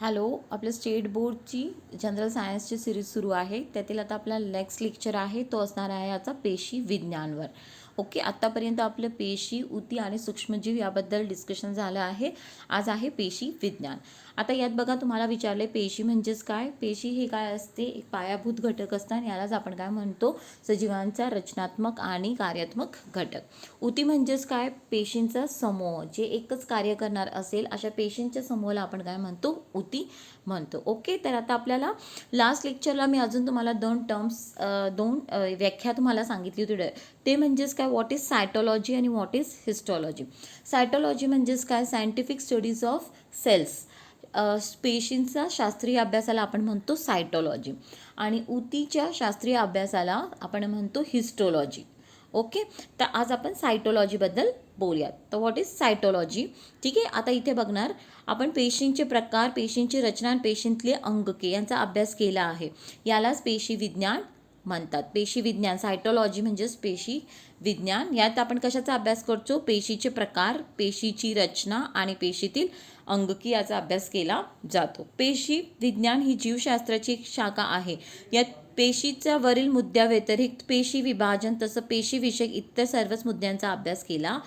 Hello, आपल्या state बोर्डची general सायन्सची सिरीज सुरू आहे. त्यातील आता आपला नेक्स्ट लेक्चर आहे तो असणार आहे याचा पेशी विज्ञानवर. ओके, आत्तापर्यंत आपलं पेशी, ऊती आणि सूक्ष्मजीव याबद्दल डिस्कशन झालं आहे. आज आहे पेशी विज्ञान. आता यात बघा, तुम्हाला विचारले पेशी म्हणजेच काय. पेशी हे काय असते, एक पायाभूत घटक असतात. यालाच आपण काय म्हणतो, सजीवांचा रचनात्मक आणि कार्यात्मक घटक. ऊती म्हणजेच काय, पेशींचा समूह, जे एकच कार्य करणार असेल अशा पेशींच्या समूहाला आपण काय म्हणतो, ऊती म्हणतो. ओके, तर आता आपल्याला लास्ट लेक्चरला मी अजून तुम्हाला दोन व्याख्या तुम्हाला सांगितली होती. ते म्हणजेच काय, व्हॉट इज सायटोलॉजी आणि व्हॉट इज हिस्टॉलॉजी. सायटोलॉजी म्हणजेच काय, सायंटिफिक स्टडीज ऑफ सेल्स. पेशींचा शास्त्रीय अभ्यासाला आपण म्हणतो सायटोलॉजी आणि ऊतीच्या शास्त्रीय अभ्यासाला आपण म्हणतो हिस्टोलॉजी. ओके, तर आज आपण सायटोलॉजीबद्दल बोलूयात. तर व्हॉट इज सायटोलॉजी. ठीक आहे, आता इथे बघणार आपण पेशींचे प्रकार, पेशींची रचना आणि पेशींतले अंगके यांचा अभ्यास केला आहे. यालाच पेशी विज्ञान म्हणतात. पेशी विज्ञान, सायटोलॉजी म्हणजेच पेशी विज्ञान. यात आपण कशाचा अभ्यास करतो, पेशीचे प्रकार, पेशीची रचना आणि पेशीतील अंगकी याचा अभ्यास केला जातो. पेशी विज्ञान ही जीवशास्त्राची एक शाखा आहे. यात पेशीच्या वरील मुद्द्याव्यतिरिक्त पेशी विभाजन तसं पेशीविषयक इतर सर्वच मुद्द्यांचा अभ्यास केला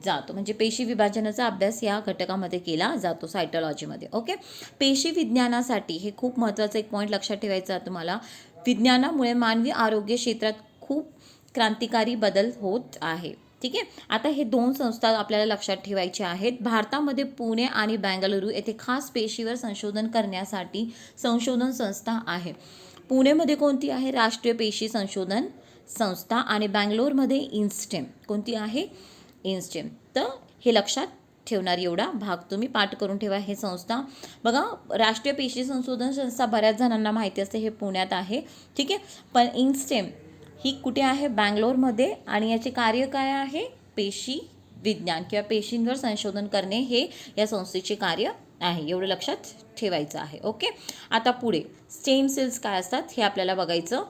जातो. म्हणजे पेशी विभाजनाचा अभ्यास या घटकामध्ये केला जातो सायटोलॉजीमध्ये. ओके, पेशी विज्ञानासाठी हे खूप महत्त्वाचं एक पॉईंट लक्षात ठेवायचा आहे तुम्हाला. विज्ञानामुळे मानवी आरोग्य क्षेत्रात खूप क्रांतिकारी बदल होत आहे. ठीक आहे, आता हे दोन संस्था आपल्याला लक्षात ठेवायच्या आहेत. भारतामध्ये पुणे आणि बेंगळुरू येथे खास पेशीवर संशोधन करण्यासाठी संशोधन संस्था आहे. पुणेमध्ये कोणती आहे, राष्ट्रीय पेशी संशोधन संस्था, आणि बँगलोरमध्ये इन्स्टेम. कोणती आहे, इन्स्टेम. तर हे लक्षात ठेवणार, एवढा भाग तुम्ही पाठ करून ठेवा. हे संस्था बघा, राष्ट्रीय पेशी संशोधन संस्था बऱ्याच जणांना माहिती असते, हे पुण्यात आहे. ठीक आहे, पण इन्स्टेम ही कुठे आहे, बँगलोरमध्ये. आणि याचे कार्य काय आहे, पेशी विज्ञान किंवा पेशींवर संशोधन करणे हे या संस्थेचे कार्य आहे. एवढं लक्षात ठेवायचं आहे. ओके, आता पुढे स्टेम सेल्स काय असतात हे आपल्याला बघायचं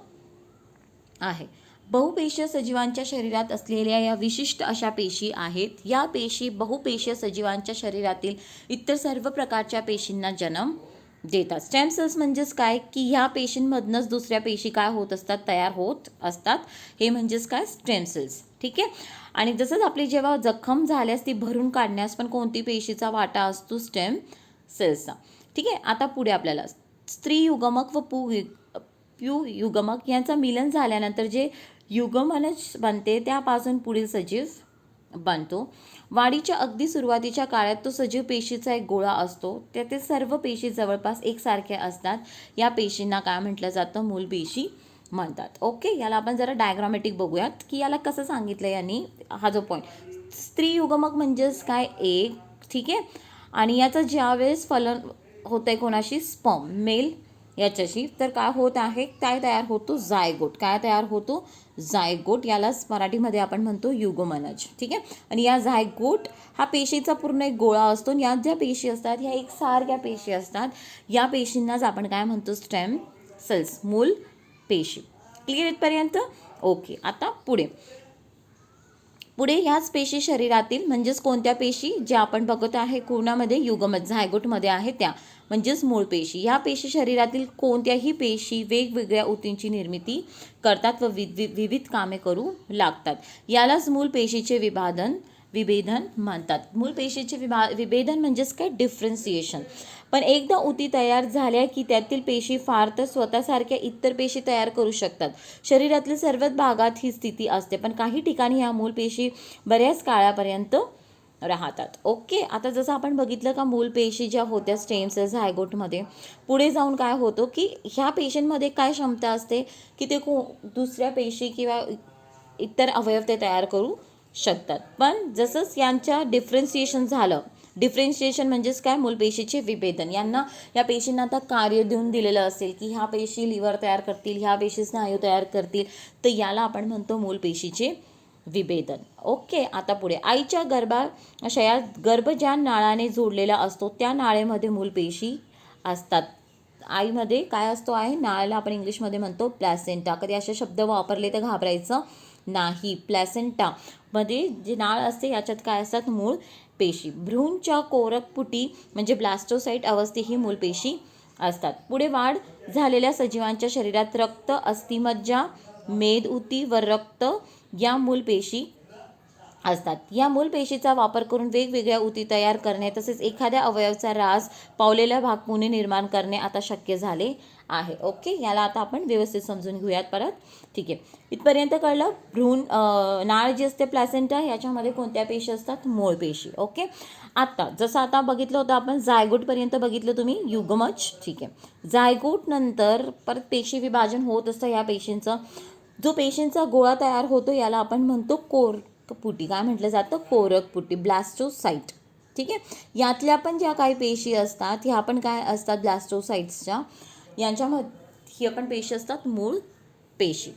आहे. बहुपेशीय सजीवांच्या शरीरात असलेल्या या विशिष्ट अशा पेशी आहेत. या पेशी बहुपेशीय सजीवांच्या शरीरातील इतर सर्व प्रकारच्या पेशींना जन्म देतात. स्टेम सेल्स म्हणजेच काय, की ह्या पेशींमधनंच दुसऱ्या पेशी काय होत असतात, तयार होत असतात. हे म्हणजेच काय, स्टेम सेल्स. ठीक आहे, आणि जसंच आपली जेव्हा जखम झाल्यास ती भरून काढण्यास पण कोणती पेशीचा वाटा असतो, स्टेम सेल्सचा. ठीक आहे, आता पुढे आपल्याला स्त्री युगमक व प्यू युगमक यांचं मिलन झाल्यानंतर जे युगमनज बनते त्यापासून पुढील सजीव बनतो. वाढीच्या अगदी सुरुवातीच्या काळात तो सजीव पेशीचा एक गोळा असतो. त्यातील सर्व पेशी जवळपास एकसारख्या असतात. या पेशींना काय म्हटलं जातं, मूलपेशी म्हणतात. ओके, याला आपण जरा डायग्रामॅटिक बघूयात की याला कसं सांगितलं यांनी. हा जो पॉईंट, स्त्री युगमक म्हणजेच काय, एक. ठीक आहे, आणि याचं ज्यावेळेस फलन होतं आहे कोणाशी, स्पर्म मेल याच्याशी, तर काय होत आहे, काय तयार होतो, जायगोट. काय तयार होतो, जायगोट. यालाच मराठीमध्ये आपण म्हणतो युगमनज. ठीक आहे, आणि या जायगोट हा पेशीचा पूर्ण एक गोळा असतो. आणि यात ज्या पेशी असतात ह्या एकसारख्या पेशी असतात. या पेशींनाच आपण काय म्हणतो, स्टेम सेल्स, मूल पेशी. क्लिअर इथपर्यंत. ओके, आता पुढे ह्याच पेशी शरीरातील म्हणजेच कोणत्या पेशी, ज्या आपण बघत आहे कोणामध्ये, युगमत झायगोटमध्ये आहे त्या म्हणजेच मूळ पेशी. ह्या पेशी शरीरातील कोणत्याही पेशी वेगवेगळ्या ऊतींची निर्मिती करतात व विविध कामे करू लागतात. यालाच मूळ पेशीचे विभेदन म्हणतात. मूळ पेशीचे विभेदन म्हणजेच काय, डिफरन्सिएशन. पण एकदा ऊती तयार झाल्या की त्यातील पेशी फार तर स्वतःसारख्या इतर पेशी तयार करू शकतात. शरीरातील सर्वच भागात ही स्थिती असते, पण काही ठिकाणी ह्या मूल पेशी बऱ्याच काळापर्यंत राहतात. ओके, आता जसं आपण बघितलं का, मूल पेशी ज्या होत्या स्टेम सेल्स झायगोटमध्ये, पुढे जाऊन काय होतं की ह्या पेशींमध्ये काय क्षमता असते की ते दुसऱ्या पेशी किंवा इतर अवयव ते तयार करू शकतात. पण जसंच यांच्या डिफरन्सिएशन झालं, डिफरन्शिएशन म्हणजेच काय, मूलपेशीचे विभेदन. या पेशींना आता कार्य देऊन दिलेलं असेल की ह्या पेशी लिव्हर तयार करतील, ह्या पेशी स्नायू तयार करतील, तर याला आपण म्हणतो मूलपेशीचे विभेदन. ओके, आता पुढे आईच्या गर्भाशयात गर्भ ज्या नाळाने जोडलेला असतो त्या नाळेमध्ये मूलपेशी असतात. आईमध्ये काय असतो आहे, नाळाला आपण इंग्लिशमध्ये म्हणतो प्लॅसेंटा. कधी असे शब्द वापरले तर घाबरायचं नाही. प्लॅसेंटा मध्ये जे नाळ असते याच्यात काय असतात, मूळ पेशी. भ्रूणच्या कोरकपुटी म्हणजे ब्लास्टोसाइट अवस्थे ही मूलपेशी असतात. पुढे वाढ झालेल्या सजीवांच्या शरीरात रक्त, अस्थिमज्जा, मेद, उती व रक्त या मूलपेशी असतात. या मूलपेशीचा वापर करून वेगवेगळ्या उती तयार करणे तसेच एखाद्या अवयवाचा ऱ्हास पावलेला भाग पुणे निर्माण करणे आता शक्य झाले आहे. ओके, याला आता आपण व्यवस्थित समजून घेऊयात परत. ठीक आहे, इथपर्यंत कळलं. भ्रूण नाळ जी असते प्लॅसेंटा, याच्यामध्ये कोणत्या पेशी असतात? मूळ पेशी. ओके, आता जसं आता बघितलं होतं आपण जायगोटपर्यंत बघितलं तुम्ही, युग्मज. ठीक आहे, जायगोट नंतर परत पेशी विभाजन होत असतं ह्या पेशींचं. जो पेशींचा गोळा तयार होतो याला आपण म्हणतो कोरकपुटी. काय म्हटलं जातं? कोरकपुटी, ब्लास्टोसाइट. ठीक आहे, यातल्या पण ज्या काही पेशी असतात ह्या पण काय असतात? ब्लास्टोसाइट्सच्या. यांच्यामध्ये पण पेशी असतात मूळ पेशी.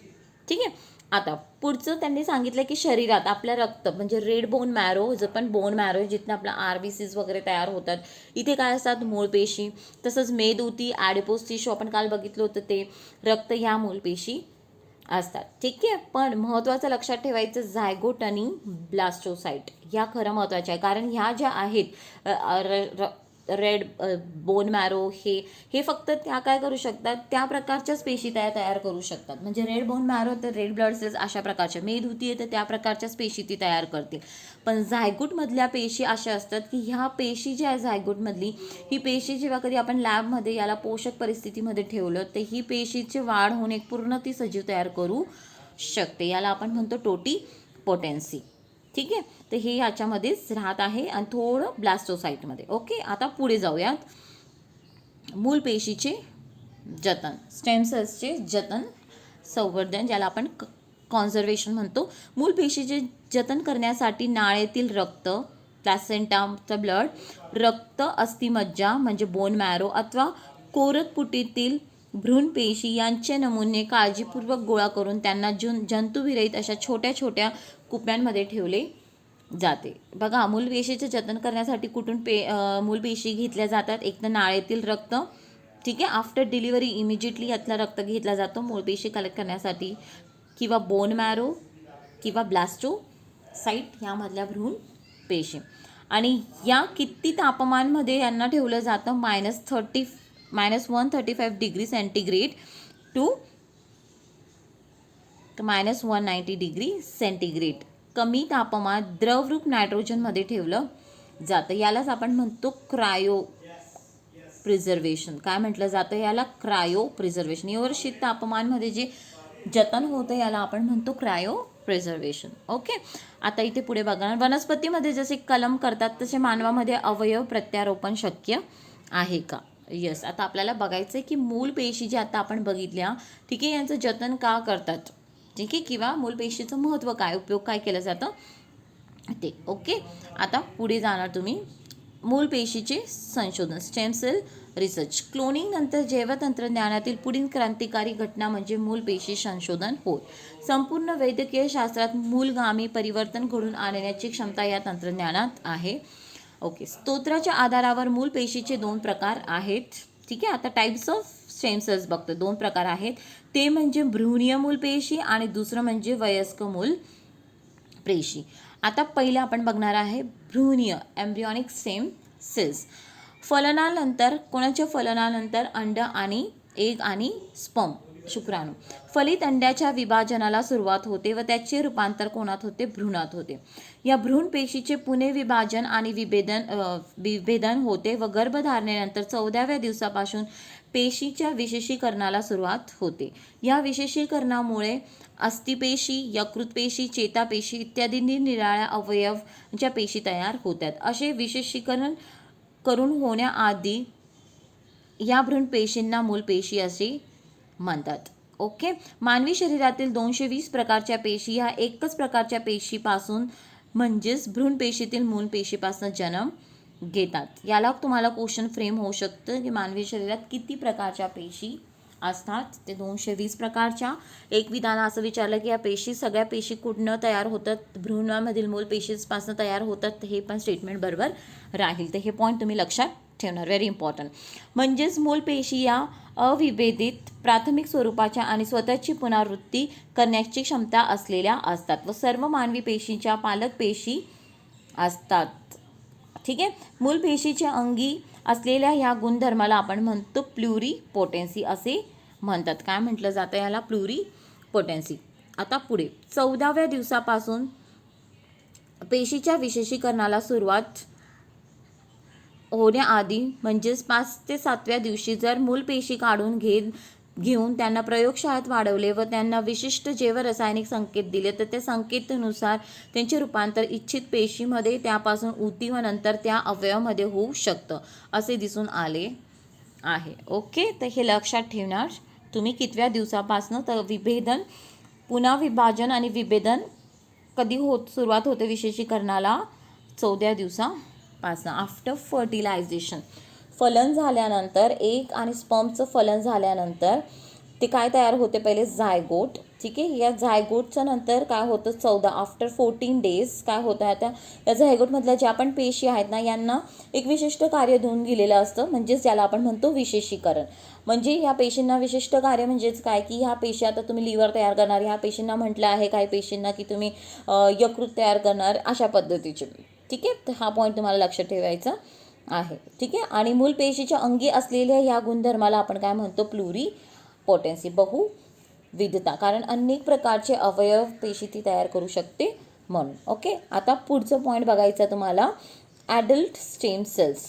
ठीक आहे, आता पुढचं त्यांनी सांगितलं की शरीरात आपल्या रक्त म्हणजे रेड बोन मॅरो, जो पण बोन मॅरो जिथे आपला RBCs वगैरे तयार होतात, इथे काय असतात? मूळ पेशी. तसंच मेदउती, ॲडिपोस टिश्यू आपण काल बघितलं होतं ते रक्त, ह्या मूळ पेशी असतात. ठीक आहे, पण महत्त्वाचं लक्षात ठेवायचं, झायगोट आणि ब्लास्टोसाइट ह्या खरं महत्त्वाच्या आहे. कारण ह्या ज्या आहेत रेड बोन मॅरो, हे फक्त त्या काय करू शकतात? त्या प्रकारच्याच पेशी तयार करू शकतात. म्हणजे रेड बोन मॅरो तर रेड ब्लड सेल्स अशा प्रकारच्या, मेदउती आहे तर त्या प्रकारच्याच पेशी ती तयार करतील. पण झायगोटमधल्या पेशी अशा असतात की ह्या पेशी ज्या आहे झायगोटमधली, ही पेशी जेव्हा कधी आपण लॅबमध्ये याला पोषक परिस्थितीमध्ये ठेवलं तर ही पेशीची वाढ होऊन पूर्ण ती सजीव तयार करू शकते. याला आपण म्हणतो टोटिपोटेन्सी. ठीक आहे, तर हे याच्यामध्येच राहत आहे आणि थोडं ब्लास्टोसाइटमध्ये. ओके, आता पुढे जाऊयात. मूल पेशीचे जतन, स्टेम सेल्सचे जतन, संवर्धन, ज्याला आपण कॉन्झर्वेशन म्हणतो. मूल पेशीचे जतन करण्यासाठी नाळेतील रक्त, प्लॅसेंटाचं ब्लड, रक्त, अस्थिमज्जा म्हणजे बोन मॅरो अथवा कोरकपुटीतील भ्रूणपेशी यांचे नमुने काळजीपूर्वक गोळा करून त्यांना जंतुविरहित अशा छोट्या छोट्या कुप्यांमध्ये ठेवले जाते. बघा, मूलपेशीचे जतन करण्यासाठी कुठून मूलपेशी घेतल्या जातात? एक तर नाळेतील रक्त. ठीक आहे, आफ्टर डिलिव्हरी इमिजिएटली यातला रक्त घेतला जातो मूलपेशी कलेक्ट करण्यासाठी, किंवा बोन मॅरो किंवा ब्लास्टोसाइट ह्यामधल्या भ्रूण पेशी. आणि या किती तापमानमध्ये यांना ठेवलं जातं? -135 degree centigrade to -190 degree centigrade कमी तापमान द्रवरूप नायट्रोजनमध्ये ठेवलं जातं. यालाच आपण म्हणतो क्रायो प्रिझर्वेशन. काय म्हटलं जातं याला? Cryo preservation. यावर शीत तापमानमध्ये जे जतन होतं याला आपण म्हणतो क्रायो प्रिझर्वेशन. ओके, आता इथे पुढे बघा, वनस्पतीमध्ये जसे कलम करतात तसे मानवामध्ये अवयव प्रत्यारोपण शक्य आहे का? यस, आता आपल्याला बघायचं आहे की मूल पेशी जे आता आपण बघितल्या, ठीक आहे, यांचं जतन का करतात? ठीक आहे, किंवा मूल पेशीचं महत्त्व काय, उपयोग काय केलं जातं ते. ओके, आता पुढे जाणार तुम्ही. मूल पेशीचे संशोधन, स्टेम सेल रिसर्च. क्लोनिंग नंतर जैवतंत्रज्ञानातील पुढील क्रांतिकारी घटना म्हणजे मूल पेशी संशोधन होय. संपूर्ण वैद्यकीय शास्त्रात मूलगामी परिवर्तन घडून आणण्याची क्षमता या तंत्रज्ञानात आहे. ओके, स्तोत्राच्या आधारावर मूल पेशीचे 2 प्रकार आहेत. ठीक आहे, आता टाईप्स ऑफ स्टेम सेल्स बघतो. 2 प्रकार आहेत, ते म्हणजे भ्रूणीय मूल पेशी आणि दुसरं म्हणजे वयस्क मूल पेशी. आता पहिले आपण बघणार आहे भ्रूणीय एम्ब्रियॉनिक स्टेम सेल्स. फलनानंतर, कोणाच्या फलनानंतर अंड आणि एग आणि स्पर्म, शुक्राणू, फलित अंड्याच्या विभाजनाला सुरुवात होते व त्याचे रूपांतर कोणात होते? भ्रूणात होते. या भ्रूण पेशीचे पुणे विभाजन आणि विभेदन होते व गर्भधारणेनंतर 14व्या दिवसापासून पेशीच्या विशेषीकरणाला सुरुवात होते. या विशेषीकरणामुळे अस्थिपेशी, यकृत पेशी, चेतापेशी इत्यादी निरनिराळ्या अवयवांच्या पेशी तयार होतात. असे विशेषीकरण करून होण्याआधी या भ्रूण पेशींना मूल पेशी असे म्हणतात. ओके, मानवी शरीरातील 220 प्रकारच्या पेशी ह्या एकच प्रकारच्या पेशीपासून म्हणजेच भ्रूण पेशीतील मूल पेशीपासून जन्म घेतात. याला तुम्हाला क्वेश्चन फ्रेम होऊ शकतं की मानवी शरीरात किती प्रकारच्या पेशी असतात? ते 220 प्रकारच्या. एक विधान असं विचारलं की या पेशी, सगळ्या पेशी कुठनं तयार होतात? भ्रूणामधील मूल पेशीपासून तयार होतात. हे पण स्टेटमेंट बरोबर राहील. तर हे पॉईंट तुम्ही लक्षात ठेवणार, व्हेरी इम्पॉर्टंट. म्हणजेच मूल पेशी या अविभेदित प्राथमिक स्वरूपाच्या आणि स्वतःची पुनरावृत्ती करण्याची क्षमता असलेल्या असतात व सर्व मानवी पेशींच्या पालक पेशी असतात. ठीक आहे. मूल पेशीच्या अंगी असलेल्या ह्या गुणधर्माला आपण म्हणतो प्लुरिपोटेन्सी असे म्हणतात. काय म्हटलं जातं याला? प्लुरिपोटेन्सी. आता पुढे 14व्या दिवसापासून पेशीच्या विशेषीकरणाला सुरुवात होण्याआधी म्हणजेच 5 ते 7व्या दिवशी जर मूल पेशी काढून घेऊन त्यांना प्रयोगशाळेत वाढवले व त्यांना विशिष्ट जैवरासायनिक संकेत दिले तर त्या संकेतानुसार त्यांचे रूपांतर इच्छित पेशीमध्ये, त्यापासून ऊती व नंतर त्या अवयवामध्ये होऊ शकतं असे दिसून आले आहे. ओके, तर हे लक्षात ठेवणार तुम्ही. कितव्या दिवसापासून तर विभेदन, पुन्हा विभाजन आणि विभेदन कधी सुरुवात होते विशेषीकरणाला? 14व्या दिवसापासून. आफ्टर फर्टिलायझेशन, फलन झाल्यानंतर, एग आणि स्पर्मचं फलन झाल्यानंतर ते काय तयार होते? पहिले झायगोट. ठीक आहे. या झायगोटच्या नंतर काय होतं? आफ्टर 14 डेज काय होतं? आता या झायगोटमधल्या ज्या पण पेशी आहेत ना, यांना एक विशिष्ट कार्य देऊन गेलेलं असतं, म्हणजेच ज्याला आपण म्हणतो विशेषीकरण. म्हणजे ह्या पेशींना विशिष्ट कार्य म्हणजेच काय की ह्या पेशी, आता तुम्ही लिव्हर तयार करणार, ह्या पेशींना म्हटलं आहे काही पेशींना की तुम्ही यकृत तयार करणार, अशा पद्धतीचे. ठीक आहे. तर हा पॉईंट तुम्हाला लक्षात ठेवायचा आहे. ठीक आहे. आणि मूल पेशीच्या अंगी असलेल्या ह्या गुणधर्माला आपण काय म्हणतो? प्लुरिपोटेन्सी, बहुविधता. कारण अनेक प्रकारचे अवयव पेशी ती तयार करू शकते म्हणून. ओके, आता पुढचं पॉईंट बघायचं तुम्हाला. ॲडल्ट स्टेम सेल्स,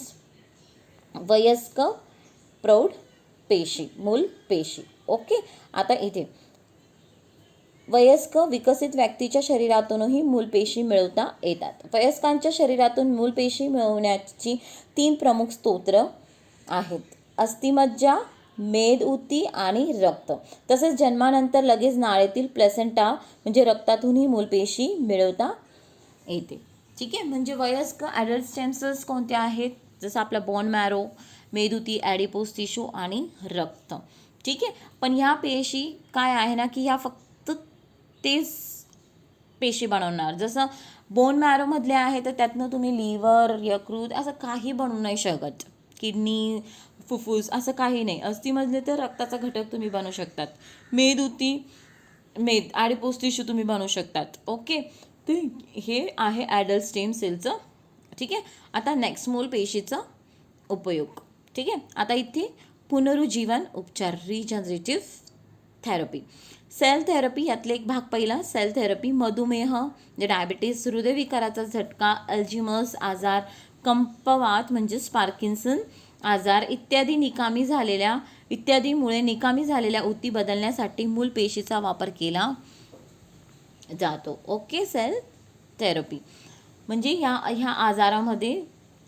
वयस्क प्रौढ पेशी, मूल पेशी. ओके, आता इथे वयस्क विकसित व्यक्तीच्या शरीरातूनही मूलपेशी मिळवता येतात. वयस्कांच्या शरीरातून मूलपेशी मिळवण्याची 3 प्रमुख स्तोत्र आहेत: अस्थिमज्जा, मेदऊती आणि रक्त. तसेच जन्मानंतर लगेच नाळेतील प्लेसेंटा म्हणजे रक्तातूनही मूलपेशी मिळवता येते. ठीक आहे. म्हणजे वयस्क ॲडल्ट स्टेम सेल्स कोणते आहेत? जसं आपला बोन मॅरो, मेदऊती, ॲडिपोज टिश्यू आणि रक्त. ठीक आहे. पण ह्या पेशी काय आहे ना की ह्या फक्त तेच पेशी बनवणार. जसं बोन मॅरोमधले आहे तर त्यातनं तुम्ही लिव्हर, यकृत असं काही बनवू नाही शकत, किडनी, फुफ्फुस असं काही नाही. अस्थिमधले तर रक्ताचा घटक तुम्ही बनवू शकतात. मेदऊती, ॲडिपोज टिश्यू तुम्ही बनवू शकतात. ओके, तर हे आहे ॲडल्ट स्टेम सेलचं. ठीक आहे. आता नेक्स्ट मूल पेशीचा उपयोग. ठीक आहे. आता इथे पुनरुज्जीवन उपचार, रिजनरेटिव्ह थेरपी. सेल थेरपी यातले एक भाग पहिला, सेल थेरपी. मधुमेह म्हणजे डायबिटीज, हृदयविकाराचा झटका, अल्झायमर्स आजार, कंपवात म्हणजेच पार्किन्सन आजार इत्यादीमुळे निकामी झालेल्या ऊती बदलण्यासाठी मूल पेशीचा वापर केला जातो. ओके, सेल थेरपी म्हणजे ह्या आजारामध्ये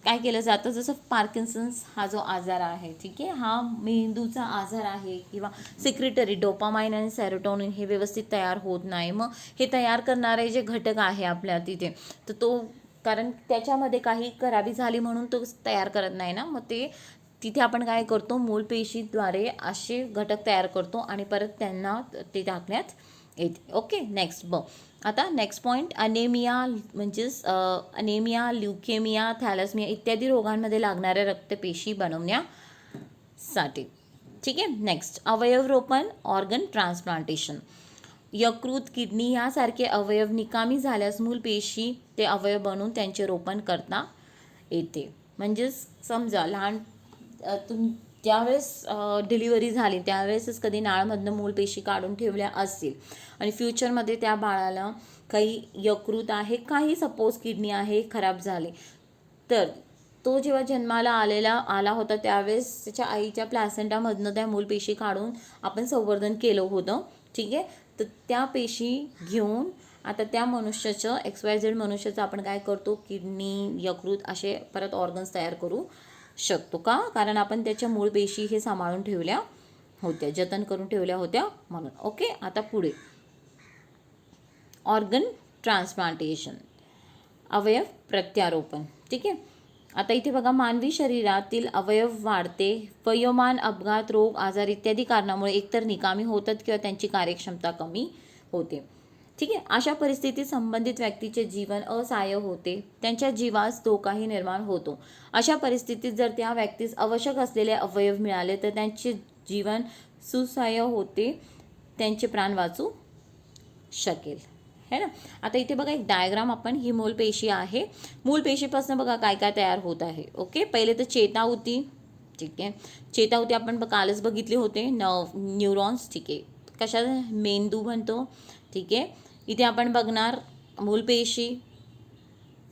काय केलं जातं? जसं पार्किन्सन्स हा जो आजार आहे, ठीक आहे, हा मेंदूचा आजार आहे किंवा सिक्रेटरी डोपामाइन आणि सेरोटोनिन हे व्यवस्थित तयार होत नाही. मग हे तयार करणारे जे घटक आहे आपल्या तिथे, तर तो कारण त्याच्यामध्ये काही खराबी झाली म्हणून तो तयार करत नाही ना, मग ते तिथे आपण काय करतो? मूलपेशीद्वारे असे घटक तयार करतो आणि परत त्यांना ते टाकण्यात येते. ओके, नेक्स्ट आता नेक्स्ट पॉईंट, अनेमिया म्हणजेच अनेमिया, ल्युकेमिया, थॅलेसेमिया इत्यादी रोगांमध्ये लागणाऱ्या रक्तपेशी बनवण्यासाठी. ठीक आहे. नेक्स्ट, अवयवरोपण, ऑर्गन ट्रान्सप्लांटेशन. यकृत, किडनी यासारखे अवयव निकामी झाल्यास मूलपेशी ते अवयव बनवून त्यांचे रोपण करता येते. म्हणजेच समजा ज्यावेळेस डिलिव्हरी झाली त्यावेळेसच कधी नाळमधनं मूलपेशी काढून ठेवल्या असतील आणि फ्युचरमध्ये त्या बाळाला काही यकृत आहे, काही सपोज किडनी आहे खराब झाले, तर तो जेव्हा जन्माला आला होता त्यावेळेस त्याच्या आईच्या प्लॅसेंटामधनं त्या मूलपेशी काढून आपण संवर्धन केलं होतं. ठीक आहे. तर त्या पेशी घेऊन आता त्या मनुष्याचं XYZ मनुष्याचं आपण काय करतो? किडनी, यकृत असे परत ऑर्गन्स तयार करू शकतो. का? कारण आपण त्याच्या मूळ पेशी हे सांभाळून ठेवल्या होत्या, जतन करून ठेवल्या होत्या म्हणून. ओके, आता पुढे ऑर्गन ट्रान्सप्लांटेशन, अवयव प्रत्यारोपण. ठीक आहे. आता इथे बघा, मानवी शरीरातील अवयव वाढते, वयोमान, अपघात, रोग, आजार इत्यादी कारणामुळे एकतर निकामी होतात किंवा त्यांची कार्यक्षमता कमी होते. ठीक आहे. अशा परिस्थितीत संबंधित व्यक्तीचे जीवन असहाय्य होते, त्यांच्या जीवास धोकाही निर्माण होतो. अशा परिस्थितीत जर त्या व्यक्तीस आवश्यक असलेले अवयव मिळाले तर त्यांचे जीवन सुसह्य होते, त्यांचे प्राण वाचू शकेल. है ना. आता इथे बघा एक डायग्राम आपण, ही मूलपेशी आहे. मूलपेशीपासून बघा काय काय तयार होत आहे. ओके, पहिले तर चेतावती. ठीक आहे, चेतावती आपण कालच बघितले होते, न्यूरॉन्स. ठीक आहे, कशा मेंदू म्हणतो. ठीक आहे, इथे आपण बघणार मूलपेशी,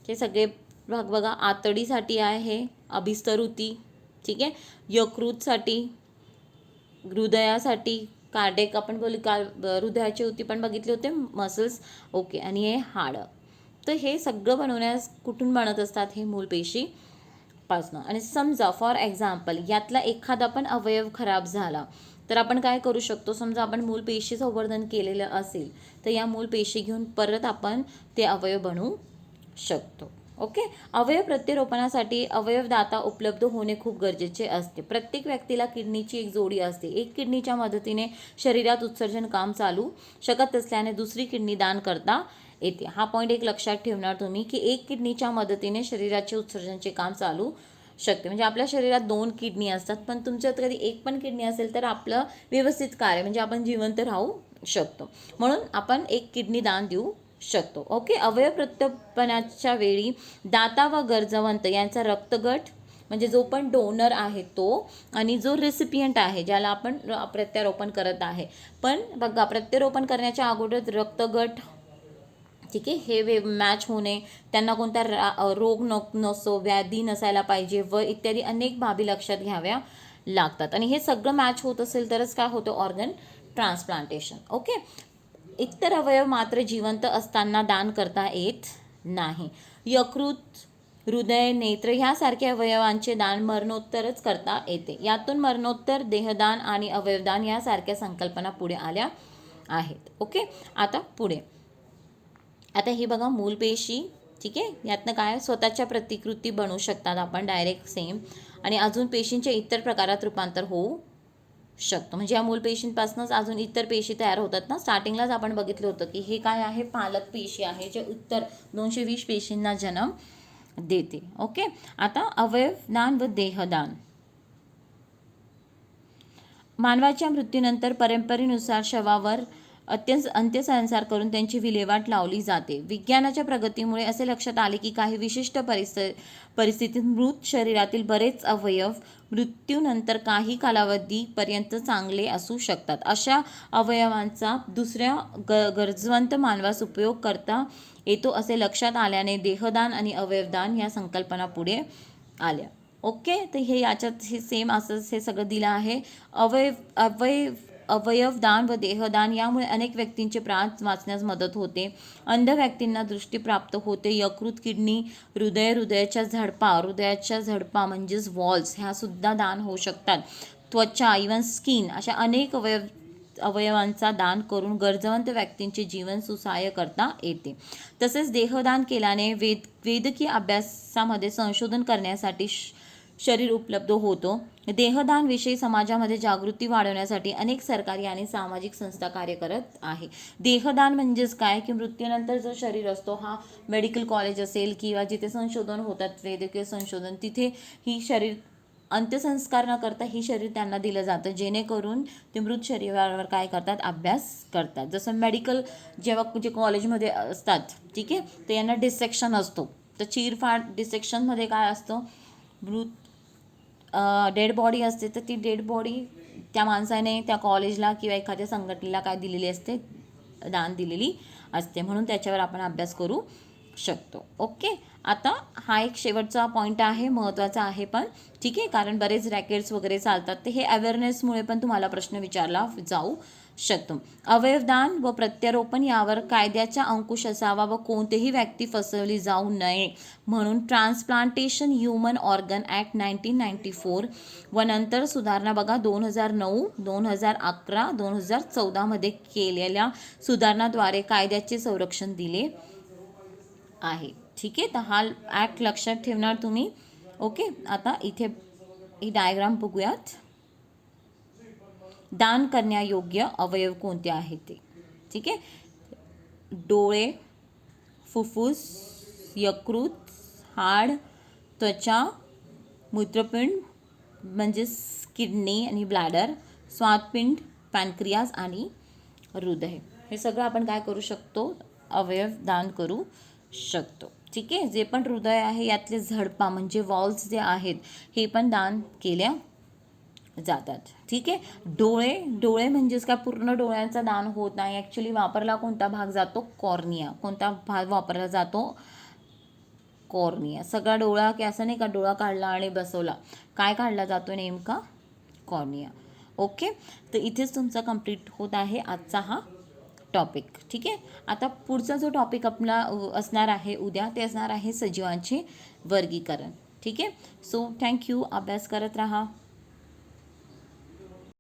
हे सगळे भाग बघा. आतडीसाठी आहे अभिस्तरुती. ठीक आहे, यकृतसाठी, हृदयासाठी कार्डियक आपण बोलू, हृदयाची ऊती पण बघितले होते, मसल्स. ओके, आणि हे हाडं. तर हे सगळं बनवण्यास कुठून बनत असतात, हे मूलपेशी पासनं. आणि समजा फॉर एक्झाम्पल यातला एखादा पण अवयव खराब झाला तर आपण काय करू शकतो, समजा आपण मूलपेशी संवर्धन केलेलं असेल तर या मूलपेशी घेऊन परत आपण ते अवयव बनवू शकतो. ओके, अवयव प्रत्यारोपणासाठी अवयवदाता उपलब्ध होणे खूप गरजेचे असते. प्रत्येक व्यक्तीला किडनीची एक जोडी असते. एक किडनीच्या मदतीने शरीरात उत्सर्जन काम चालू शकत असल्याने दुसरी किडनी दान करता येते. हा पॉईंट एक लक्षात ठेवणार तुम्ही की एक किडनीच्या मदतीने शरीराचे उत्सर्जनचे काम चालू शकते. म्हणजे आपल्या शरीरात 2 किडनी असतात, पण तुमच्यात कधी एक पण किडनी असेल तर आपलं व्यवस्थित कार्य म्हणजे आपण जिवंत राहू शकतो. म्हणून आपण एक किडनी दान देऊ शकतो. ओके, अवयव प्रत्यारोपणाच्या वेळी दाता व गरजवंत यांचा रक्तगट, म्हणजे जो पण डोनर आहे तो, आणि जो रेसिपियंट आहे ज्याला आपण प्रत्यारोपण करत आहे. पण बघा, प्रत्यारोपण करण्याच्या अगोदर रक्तगट, ठीक आहे, हे मॅच होणे, त्यांना कोणता रोग नसो, व्याधी नसायला पाहिजे व इत्यादी अनेक बाबी लक्षात घ्याव्या लागतात. आणि हे सगळं मॅच होत असेल तरच काय होतं, ऑर्गन ट्रान्सप्लांटेशन. ओके, इतर अवयव मात्र जिवंत असताना दान करता येत नाही. यकृत, हृदय, नेत्र ह्यासारख्या अवयवांचे दान मरणोत्तरच करता येते. यातून मरणोत्तर देहदान आणि अवयवदान यासारख्या संकल्पना पुढे आल्या आहेत. ओके, आता पुढे, आता हे बघा मूलपेशी. ठीक आहे, यातनं काय स्वतःच्या प्रतिकृती बनवू शकतात आपण डायरेक्ट सेम, आणि अजून पेशींच्या इतर प्रकारात रूपांतर होऊ शकतो. म्हणजे या मूलपेशींपासूनच अजून इतर पेशी तयार होतात ना. स्टार्टिंगलाच आपण बघितलं होतं की हे काय आहे, पालक पेशी आहे, जे उत्तर 220 पेशींना जन्म देते. ओके, आता अवयवदान व देहदान. मानवाच्या मृत्यूनंतर परंपरेनुसार शवावर अंत्यसंस्कार करून त्यांची विल्हेवाट लावली जाते. विज्ञानाच्या प्रगतीमुळे असे लक्षात आले की काही विशिष्ट परिस्थितीत मृत शरीरातील बरेच अवयव मृत्यूनंतर काही कालावधीपर्यंत चांगले असू शकतात. अशा अवयवांचा दुसऱ्या गरजवंत मानवास उपयोग करता येतो असे लक्षात आल्याने देहदान आणि अवयवदान या संकल्पना पुढे आल्या. ओके, तर हे याच्यात हे सेम असंच हे सगळं दिलं आहे. अवयवदान व देहदान यामुळे अनेक व्यक्तींचे प्राण वाचण्यास मदत होते. अंध व्यक्तींना दृष्टी प्राप्त होते. यकृत, किडनी, हृदयाच्या झडपा म्हणजेच वॉल्स ह्या सुद्धा दान होऊ शकतात. त्वचा, इवन स्किन, अशा अनेक अवयवांचा दान करून गरजवंत व्यक्तींचे जीवन सुसह्य करता येते. तसेच देहदान केल्याने वैद्यकीय अभ्यासामध्ये संशोधन करण्यासाठी शरीर उपलब्ध होतो. देहदानविषयी समाजामध्ये जागृती वाढवण्यासाठी अनेक सरकारी आणि सामाजिक संस्था कार्य करत आहे. देहदान म्हणजेच काय की मृत्यूनंतर जो शरीर असतो, हा मेडिकल कॉलेज असेल किंवा जिथे संशोधन होतात, वैद्यकीय संशोधन, तिथे ही शरीर अंत्यसंस्कार न करता ही शरीर त्यांना दिलं जातं, जेणेकरून ते मृत शरीरावर काय करतात, अभ्यास करतात. जसं मेडिकल जेव्हा जे कॉलेजमध्ये असतात, ठीक आहे, तर यांना डिसेक्शन असतो. तर चीरफाड डिसेक्शनमध्ये काय असतं, मृत डेड बॉडी असते, तर ती डेड बॉडी त्या माणसाने त्या कॉलेजला किंवा एखाद्या संघटनेला काय दिलेली असते, दान दिलेली असते. म्हणून त्याच्यावर आपण अभ्यास करू शकतो. ओके, आता हा एक शेवटचा पॉईंट आहे, महत्त्वाचा आहे पण, ठीक आहे, कारण बरेच रॅकेट्स वगैरे चालतात, तर हे अवेअरनेसमुळे पण तुम्हाला प्रश्न विचारला जाऊ शकतो. अवयवदान व प्रत्यारोपण यावर कायद्याचा अंकुश असावा व कोणतीही व्यक्ती फसवली जाऊ नये म्हणून ट्रान्सप्लांटेशन ह्युमन ऑर्गन ॲक्ट 1994 व नंतर सुधारणा बघा 2009, 2011, 2014 मध्ये केलेल्या सुधारणाद्वारे कायद्याचे संरक्षण दिले आहे. ठीक आहे, तर हा ॲक्ट लक्षात ठेवणार तुम्ही. ओके, आता इथे ही डायग्राम बघूयात. दान करण्यायोग्य अवयव कोणते आहेत ते. ठीक आहे, डोळे, फुफ्फुस, यकृत, हाड, त्वचा, मूत्रपिंड म्हणजेच किडनी आणि ब्लॅडर, स्वादपिंड, पॅनक्रियाज आणि हृदय. हे सगळं आपण काय करू शकतो, अवयव दान करू शकतो. ठीक आहे. जे पण हृदय आहे यातले झडपा म्हणजे वॉल्स जे आहेत हे पण दान केल्या जातात. ठीक आहे. डोळे म्हणजेच काय, पूर्ण डोळ्यांचा दान होत नाही. ॲक्च्युली वापरला कोणता भाग जातो, कॉर्निया. कोणता भाग वापरला जातो, कॉर्निया. सगळा डोळा की असं नाही का डोळा काढला आणि बसवला, काय काढला जातो नेमका, कॉर्निया. ओके. तर इथेच तुमचा कंप्लीट होत आहे आजचा हा टॉपिक. ठीक आहे. आता पुढचा जो टॉपिक आपला असणार आहे उद्या, ते असणार आहे सजीवांचे वर्गीकरण. ठीक आहे. So thank you. अभ्यास करत राहा.